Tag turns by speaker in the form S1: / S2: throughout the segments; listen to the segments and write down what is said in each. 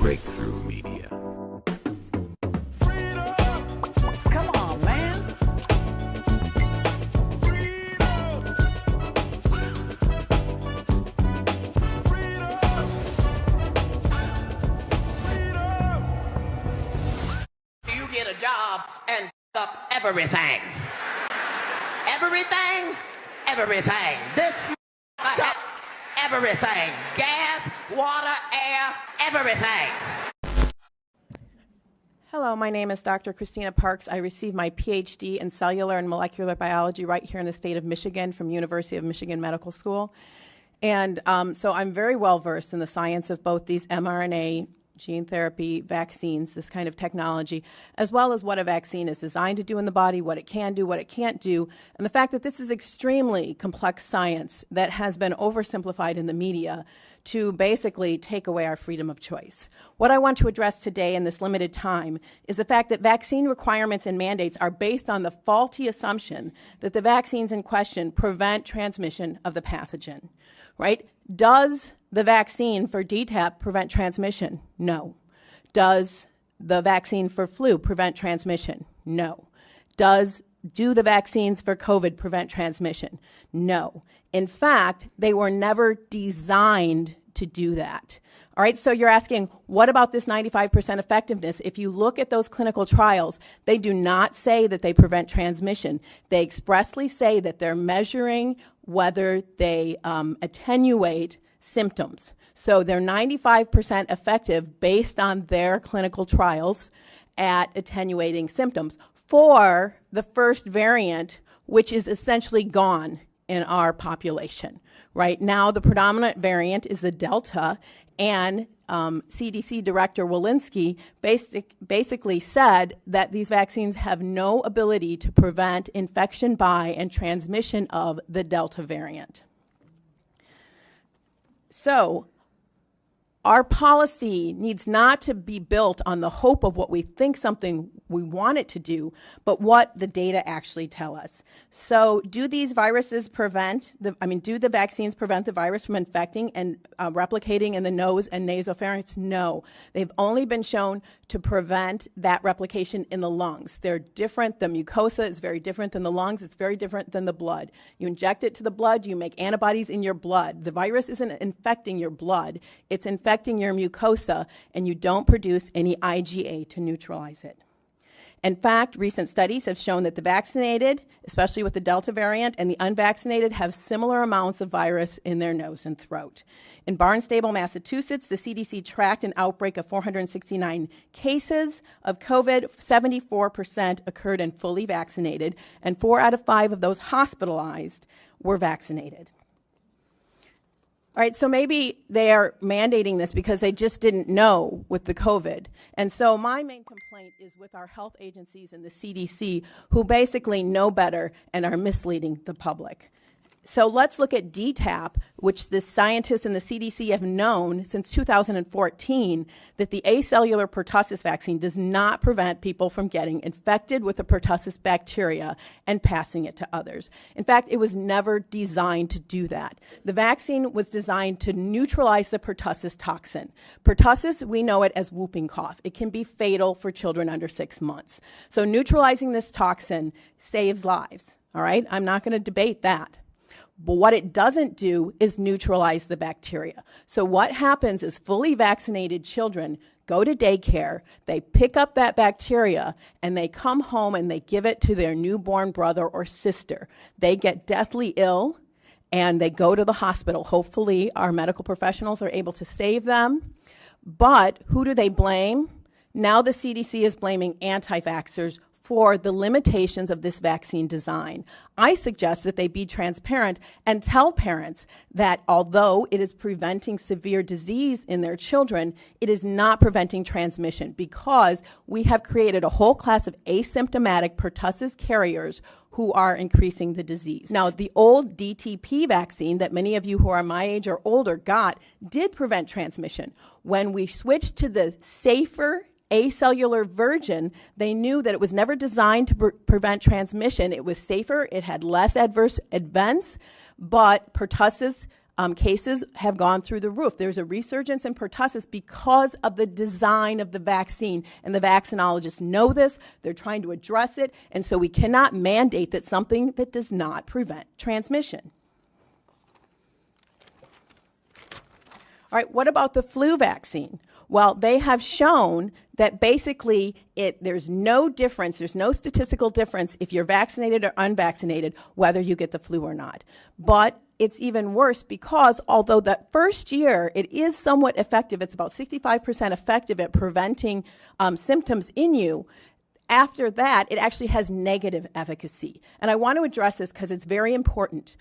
S1: Breakthrough Media.
S2: Come on, man.
S3: You get a job and up everything. Everything. This everything. Gas, water, air, everything.
S4: Hello, my name is Dr. Christina Parks. I received my PhD in cellular and molecular biology right here in the state of Michigan from University of Michigan Medical School. And so I'm very well versed in the science of both these mRNA gene therapy vaccines, this kind of technology, as well as what a vaccine is designed to do in the body, what it can do, what it can't do, and the fact that this is extremely complex science that has been oversimplified in the media to basically take away our freedom of choice. What I want to address today in this limited time is the fact that vaccine requirements and mandates are based on the faulty assumption that the vaccines in question prevent transmission of the pathogen, right? Does the vaccine for DTaP prevent transmission? No. Does the vaccine for flu prevent transmission? No. Do the vaccines for COVID prevent transmission? No. In fact, they were never designed to do that. All right, so you're asking, what about this 95% effectiveness? If you look at those clinical trials, they do not say that they prevent transmission. They expressly say that they're measuring whether they attenuate symptoms. So they're 95% effective based on their clinical trials at attenuating symptoms for the first variant, which is essentially gone in our population. Right now, the predominant variant is the Delta, and CDC Director Walensky basically said that these vaccines have no ability to prevent infection by and transmission of the Delta variant. So our policy needs not to be built on the hope of what we think something we want it to do, but what the data actually tell us. So do these viruses do the vaccines prevent the virus from infecting and replicating in the nose and nasopharynx? No. They've only been shown to prevent that replication in the lungs. They're different. The mucosa is very different than the lungs. It's very different than the blood. You inject it to the blood, you make antibodies in your blood. The virus isn't infecting your blood. It's infecting your mucosa, and you don't produce any IgA to neutralize it. In fact, recent studies have shown that the vaccinated, especially with the Delta variant, and the unvaccinated have similar amounts of virus in their nose and throat. In Barnstable, Massachusetts, the CDC tracked an outbreak of 469 cases of COVID. 74% occurred in fully vaccinated, and 4 out of 5 of those hospitalized were vaccinated. All right, so maybe they are mandating this because they just didn't know with the COVID. And so my main complaint is with our health agencies and the CDC, who basically know better and are misleading the public. So let's look at DTaP, which the scientists and the CDC have known since 2014 that the acellular pertussis vaccine does not prevent people from getting infected with the pertussis bacteria and passing it to others. In fact, it was never designed to do that. The vaccine was designed to neutralize the pertussis toxin. Pertussis, we know it as whooping cough. It can be fatal for children under 6 months. So neutralizing this toxin saves lives, all right? I'm not going to debate that. But what it doesn't do is neutralize the bacteria. So what happens is fully vaccinated children go to daycare, they pick up that bacteria, and they come home and they give it to their newborn brother or sister. They get deathly ill, and they go to the hospital. Hopefully, our medical professionals are able to save them. But who do they blame? Now the CDC is blaming anti-vaxxers for the limitations of this vaccine design. I suggest that they be transparent and tell parents that although it is preventing severe disease in their children, it is not preventing transmission because we have created a whole class of asymptomatic pertussis carriers who are increasing the disease. Now, the old DTP vaccine that many of you who are my age or older got did prevent transmission. When we switched to the safer acellular version, they knew that it was never designed to prevent transmission. It was safer, it had less adverse events, but pertussis cases have gone through the roof. There's a resurgence in pertussis because of the design of the vaccine, and the vaccinologists know this. They're trying to address it, and so we cannot mandate that something that does not prevent transmission. All right, what about the flu vaccine? Well, they have shown that basically there's no difference, there's no statistical difference if you're vaccinated or unvaccinated, whether you get the flu or not. But it's even worse because although that first year it is somewhat effective, it's about 65% effective at preventing symptoms in you, after that it actually has negative efficacy. And I want to address this because it's very important.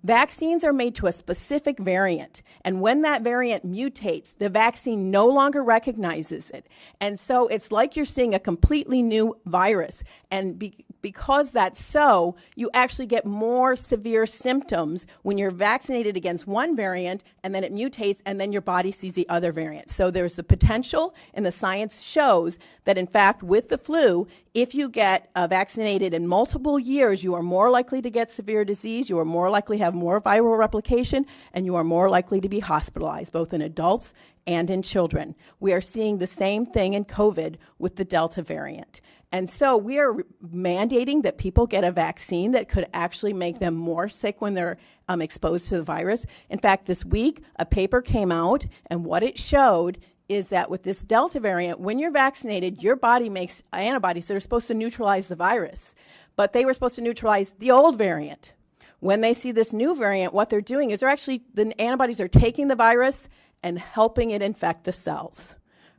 S4: Vaccines are made to a specific variant, and when that variant mutates, the vaccine no longer recognizes it. And so it's like you're seeing a completely new virus. And because that's so, you actually get more severe symptoms when you're vaccinated against one variant, and then it mutates, and then your body sees the other variant. So there's the potential, and the science shows that, in fact, with the flu, if you get vaccinated in multiple years, you are more likely to get severe disease, you are more likely to have more viral replication, and you are more likely to be hospitalized, both in adults and in children. We are seeing the same thing in COVID with the Delta variant. And so we are mandating that people get a vaccine that could actually make them more sick when they're exposed to the virus. In fact, this week, a paper came out, and what it showed is that with this Delta variant, when you're vaccinated, your body makes antibodies that are supposed to neutralize the virus. But they were supposed to neutralize the old variant. When they see this new variant, what they're doing is the antibodies are taking the virus and helping it infect the cells.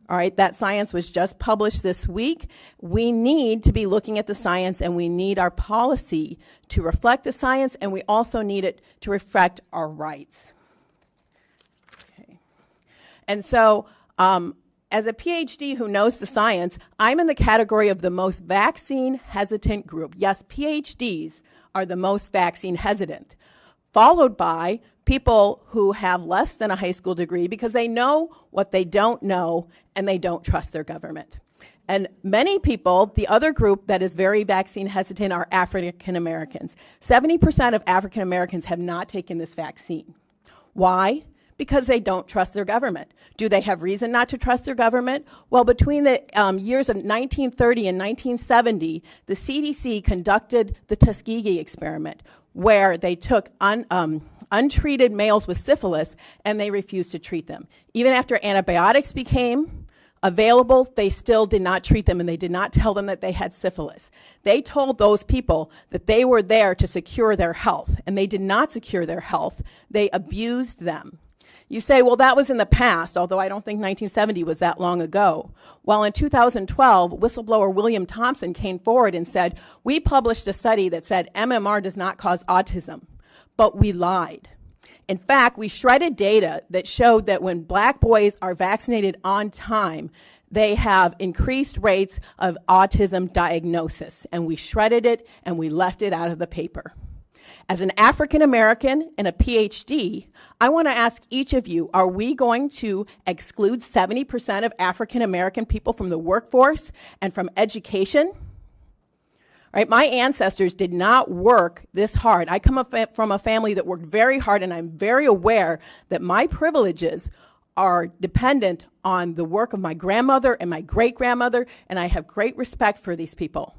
S4: All right, that science was just published this week. We need to be looking at the science, and we need our policy to reflect the science, and we also need it to reflect our rights. Okay. And so, as a PhD who knows the science, I'm in the category of the most vaccine hesitant group. Yes, PhDs are the most vaccine hesitant, followed by people who have less than a high school degree because they know what they don't know and they don't trust their government. And many people, the other group that is very vaccine hesitant are African Americans. 70% of African Americans have not taken this vaccine. Why? Because they don't trust their government. Do they have reason not to trust their government? Well, between the years of 1930 and 1970, the CDC conducted the Tuskegee experiment, where they took untreated males with syphilis and they refused to treat them. Even after antibiotics became available, they still did not treat them, and they did not tell them that they had syphilis. They told those people that they were there to secure their health, and they did not secure their health. They abused them. You say, well, that was in the past, although I don't think 1970 was that long ago. Well, in 2012, whistleblower William Thompson came forward and said, we published a study that said MMR does not cause autism, but we lied. In fact, we shredded data that showed that when black boys are vaccinated on time, they have increased rates of autism diagnosis, and we shredded it and we left it out of the paper. As an African American and a PhD, I want to ask each of you, are we going to exclude 70% of African American people from the workforce and from education? Right, my ancestors did not work this hard. I come from a family that worked very hard, and I'm very aware that my privileges are dependent on the work of my grandmother and my great-grandmother, and I have great respect for these people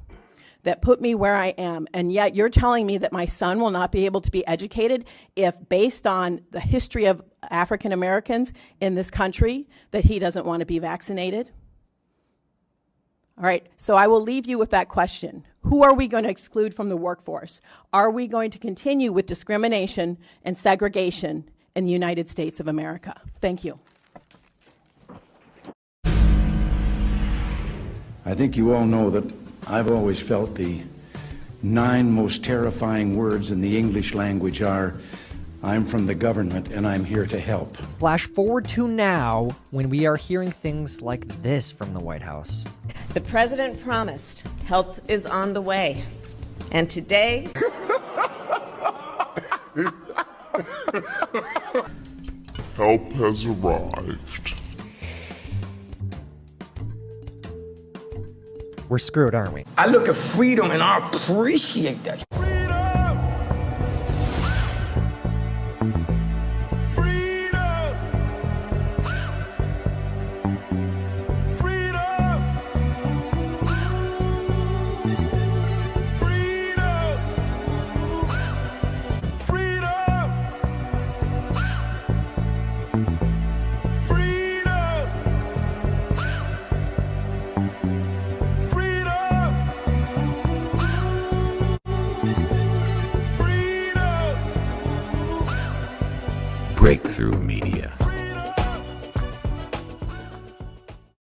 S4: that put me where I am. And yet you're telling me that my son will not be able to be educated if, based on the history of African Americans in this country, that he doesn't want to be vaccinated? All right, so I will leave you with that question. Who are we going to exclude from the workforce? Are we going to continue with discrimination and segregation in the United States of America? Thank you.
S1: I think you all know that I've always felt the 9 most terrifying words in the English language are, I'm from the government and I'm here to help.
S5: Flash forward to now, when we are hearing things like this from the White House.
S6: The president promised help is on the way. And today...
S7: Help has arrived.
S5: We're screwed, aren't we?
S8: I look at freedom and I appreciate that. Breakthrough Media.